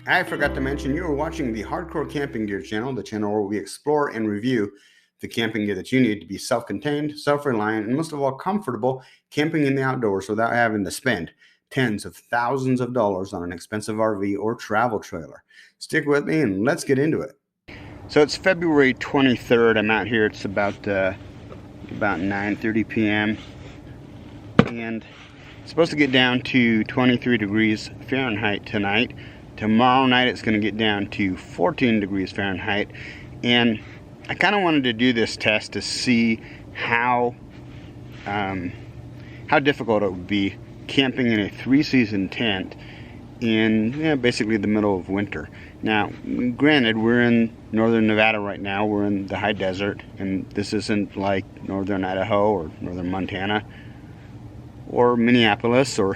I forgot to mention you are watching the Hardcore Camping Gear channel, the channel where we explore and review the camping gear that you need to be self-contained, self-reliant, and most of all comfortable camping in the outdoors without having to spend tens of thousands of dollars on an expensive RV or travel trailer. Stick with me and let's get into it. So it's February 23rd. I'm out here. It's about 9:30 p.m. and it's supposed to get down to 23 degrees Fahrenheit tonight. Tomorrow night it's going to get down to 14 degrees Fahrenheit, and I kind of wanted to do this test to see how difficult it would be camping in a three-season tent in basically the middle of winter. Now, granted, we're in northern Nevada right now. We're in the high desert, and this isn't like northern Idaho or northern Montana or Minneapolis or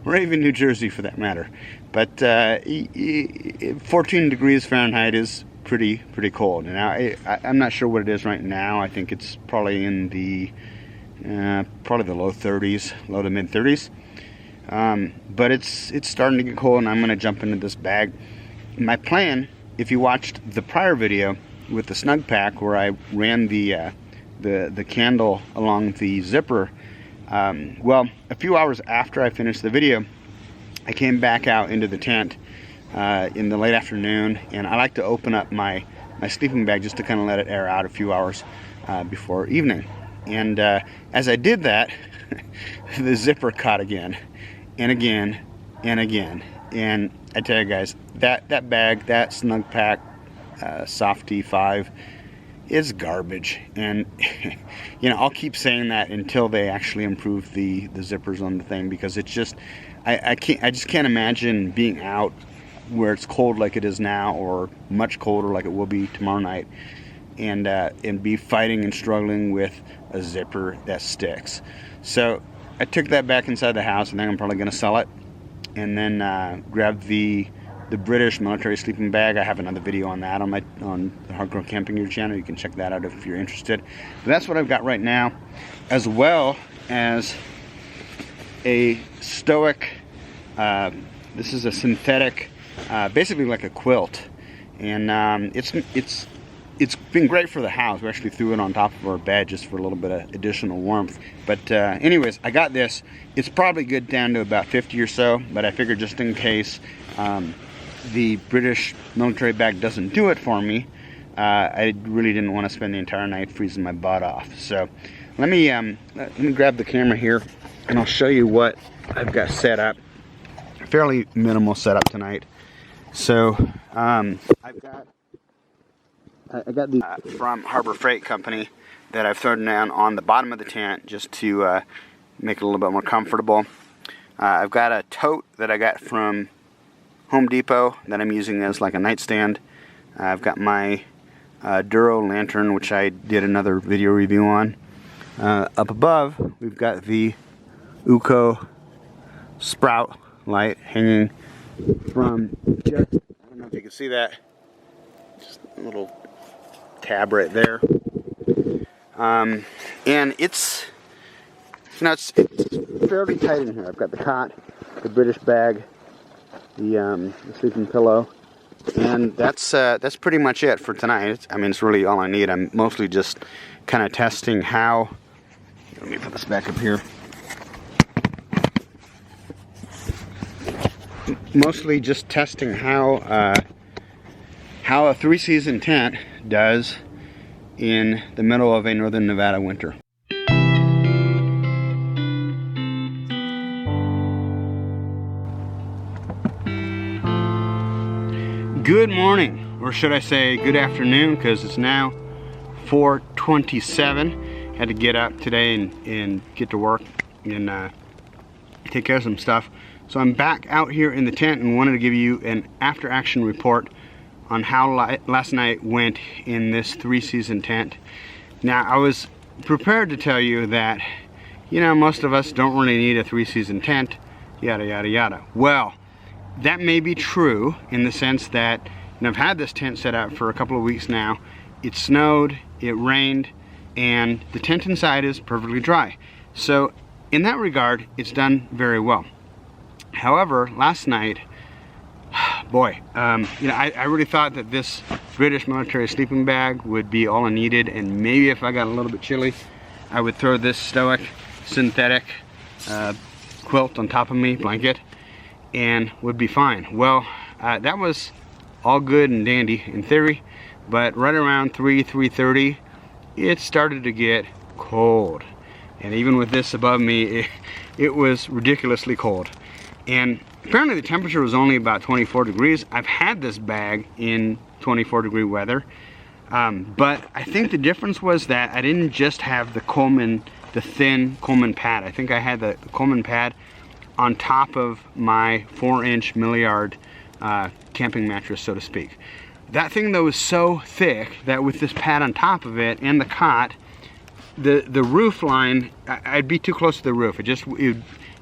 even New Jersey for that matter. But 14 degrees Fahrenheit is pretty cold. Now I'm not sure what it is right now. I think it's probably in the probably the low 30s, low to mid 30s. But it's starting to get cold, and I'm going to jump into this bag. My plan, if you watched the prior video with the Snug Pack where I ran the candle along the zipper, well, a few hours after I finished the video, I came back out into the tent in the late afternoon, and I like to open up my sleeping bag just to kind of let it air out a few hours before evening. And as I did that, the zipper caught again and again and again. And I tell you guys, that bag, that Snug Pack Softy 5 is garbage. And I'll keep saying that until they actually improve the zippers on the thing, because it's just I just can't imagine being out where it's cold like it is now, or much colder like it will be tomorrow night, and be fighting and struggling with a zipper that sticks. So I took that back inside the house, and then I'm probably going to sell it, and then grab the British military sleeping bag. I have another video on that on the Hardcore Camping Gear channel. You can check that out if you're interested. But that's what I've got right now, as well as a Stoic. This is a synthetic, basically like a quilt, and it's been great for the house. We actually threw it on top of our bed just for a little bit of additional warmth. But anyways, I got this. It's probably good down to about 50 or so, but I figured just in case the British military bag doesn't do it for me, I really didn't want to spend the entire night freezing my butt off. So let me grab the camera here, and I'll show you what I've got set up. Fairly minimal setup tonight. So I got the from Harbor Freight Company that I've thrown down on the bottom of the tent just to make it a little bit more comfortable. I've got a tote that I got from Home Depot that I'm using as like a nightstand. I've got my Duro lantern, which I did another video review on. Up above, we've got the UCO sprout light hanging from just, I don't know if you can see that, just a little tab right there. And it's fairly tight in here. I've got the cot, the British bag, the sleeping pillow, and that's pretty much it for tonight. I mean, it's really all I need. I'm mostly just kind of testing how. Let me put this back up here. Mostly just testing how a three-season tent does in the middle of a northern Nevada winter. Good morning, or should I say good afternoon, because it's now 4:27. Had to get up today and get to work and take care of some stuff. So I'm back out here in the tent and wanted to give you an after-action report on how last night went in this three-season tent. Now, I was prepared to tell you that, most of us don't really need a three-season tent, yada, yada, yada. Well, that may be true in the sense that I've had this tent set up for a couple of weeks now. It snowed, it rained, and the tent inside is perfectly dry. So in that regard, it's done very well. However, last night, boy, you know, I really thought that this British military sleeping bag would be all I needed, and maybe if I got a little bit chilly, I would throw this Stoic synthetic quilt on top of me, blanket, and would be fine. Well, that was all good and dandy in theory, but right around 3:30, it started to get cold. And even with this above me, it was ridiculously cold. And apparently the temperature was only about 24 degrees. I've had this bag in 24-degree weather, but I think the difference was that I didn't just have the Coleman, the thin Coleman pad. I think I had the Coleman pad on top of my 4-inch Milliard camping mattress, so to speak. That thing though was so thick that with this pad on top of it and the cot, the roof line, I'd be too close to the roof.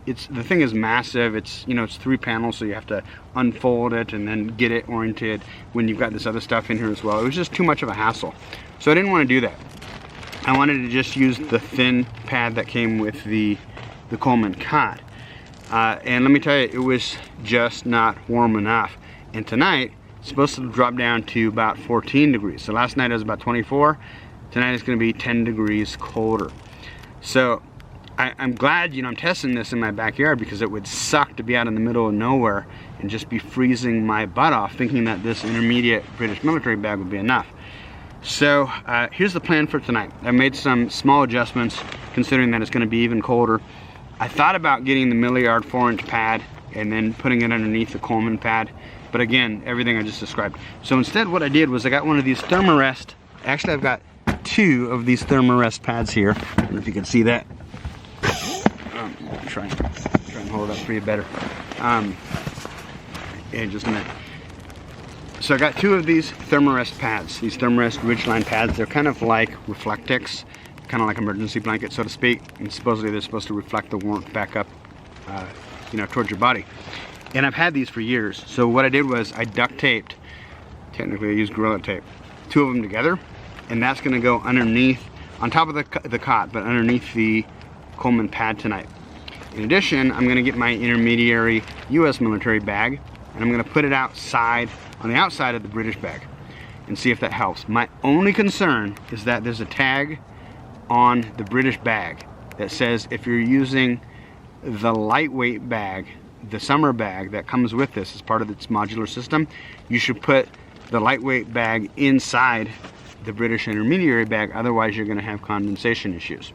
It's the thing is massive. It's, you know, it's 3 panels, so you have to unfold it and then get it oriented when you've got this other stuff in here as well. It was just too much of a hassle, so I didn't want to do that. I wanted to just use the thin pad that came with the Coleman cot. And let me tell you, it was just not warm enough. And tonight, it's supposed to drop down to about 14 degrees. So last night it was about 24. Tonight it's going to be 10 degrees colder. So I'm glad, you know, I'm testing this in my backyard, because it would suck to be out in the middle of nowhere and just be freezing my butt off thinking that this intermediate British military bag would be enough. So here's the plan for tonight. I made some small adjustments considering that it's going to be even colder. I thought about getting the Milliard 4-inch pad and then putting it underneath the Coleman pad, but again, everything I just described. So instead what I did was I got one of these Thermarest. Actually, I've got 2 of these Thermarest pads here. I don't know if you can see that. Try and hold it up for you better. In just a minute. So I got 2 of these Thermarest pads, these Thermarest Ridgeline pads. They're kind of like Reflectix, kind of like emergency blanket, so to speak. And supposedly they're supposed to reflect the warmth back up, you know, towards your body. And I've had these for years. So what I did was I duct taped, technically I used Gorilla Tape, 2 of them together, and that's going to go underneath, on top of the cot, but underneath the Coleman pad tonight. In addition, I'm going to get my intermediary US military bag, and I'm going to put it outside, on the outside of the British bag, and see if that helps. My only concern is that there's a tag on the British bag that says if you're using the lightweight bag, the summer bag that comes with this as part of its modular system, you should put the lightweight bag inside the British intermediary bag, otherwise you're going to have condensation issues.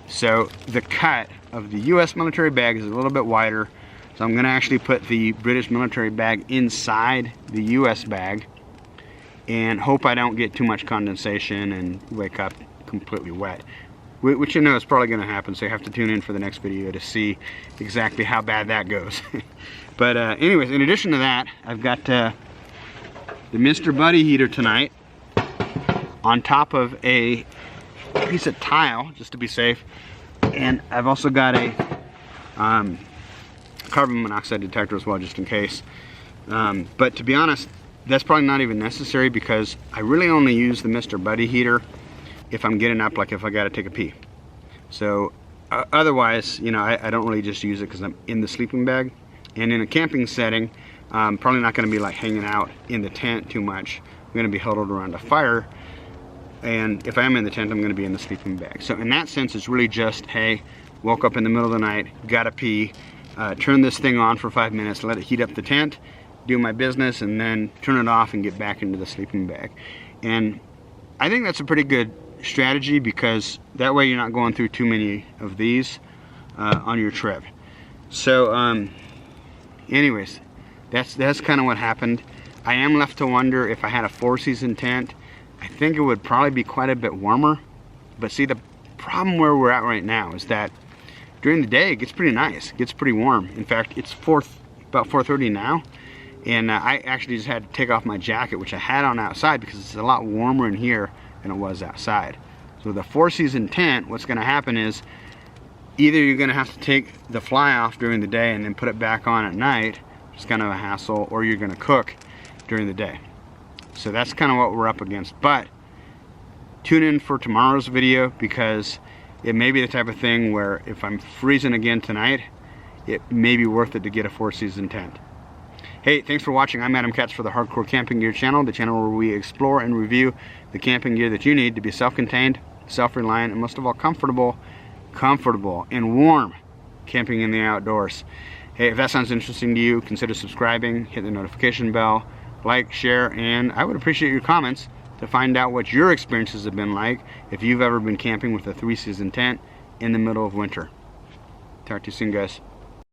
So the cut of the US military bag is a little bit wider, so I'm going to actually put the British military bag inside the US bag and hope I don't get too much condensation and wake up completely wet, which you know is probably going to happen, so you have to tune in for the next video to see exactly how bad that goes. But anyways, in addition to that, I've got the Mr. Buddy heater tonight on top of a piece of tile, just to be safe, and I've also got a carbon monoxide detector as well, just in case. But to be honest, that's probably not even necessary, because I really only use the Mr. Buddy heater if I'm getting up, like if I gotta take a pee. So otherwise, you know, I don't really just use it because I'm in the sleeping bag. And in a camping setting, I'm probably not gonna be like hanging out in the tent too much. I'm gonna be huddled around a fire, and if I am in the tent, I'm gonna be in the sleeping bag. So in that sense, it's really just, hey, woke up in the middle of the night, gotta pee, turn this thing on for 5 minutes, let it heat up the tent, do my business, and then turn it off and get back into the sleeping bag. And I think that's a pretty good strategy, because that way you're not going through too many of these on your trip. So anyways, that's kind of what happened. I am left to wonder if I had a 4-season tent, I think it would probably be quite a bit warmer. But see, the problem where we're at right now is that during the day it gets pretty nice, it gets pretty warm. In fact, it's about 4:30 now, and I actually just had to take off my jacket, which I had on outside, because it's a lot warmer in here than it was outside. So the 4-season tent, what's going to happen is either you're going to have to take the fly off during the day and then put it back on at night, which is kind of a hassle, or you're going to cook during the day. So that's kind of what we're up against. But tune in for tomorrow's video, because it may be the type of thing where if I'm freezing again tonight, it may be worth it to get a 4-season tent. Hey, thanks for watching. I'm Adam Katz for the Hardcore Camping Gear channel, the channel where we explore and review the camping gear that you need to be self-contained, self-reliant, and most of all comfortable and warm camping in the outdoors. Hey, if that sounds interesting to you, consider subscribing, hit the notification bell, like, share, and I would appreciate your comments to find out what your experiences have been like if you've ever been camping with a 3-season tent in the middle of winter. Talk to you soon, guys.